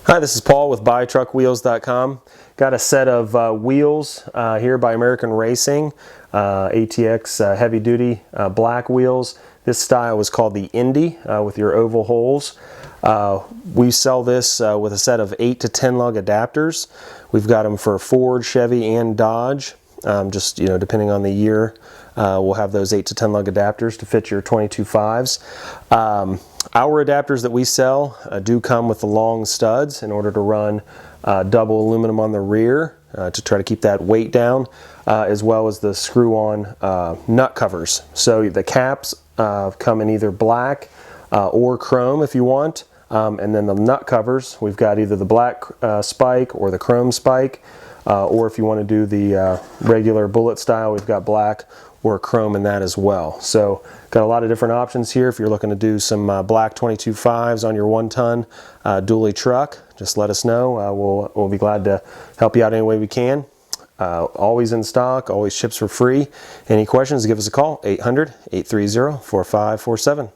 Hi, this is Paul with BuyTruckWheels.com. Got a set of wheels here by American Racing, ATX heavy duty black wheels. This style is called the Indy with your oval holes. We sell this with a set of 8 to 10 lug adapters. We've got them for Ford, Chevy, and Dodge. Just depending on the year, we'll have those 8 to 10 lug adapters to fit your 22.5s. Our adapters that we sell do come with the long studs in order to run double aluminum on the rear to try to keep that weight down, as well as the screw-on nut covers. So the caps come in either black or chrome if you want, and then the nut covers, we've got either the black spike or the chrome spike, or if you want to do the regular bullet style, we've got black or chrome in that as well. So got a lot of different options here. If you're looking to do some black 22.5s on your 1-ton dually truck, just let us know. We'll be glad to help you out any way we can. Always in stock, always ships for free. Any questions, give us a call, 800-830-4547.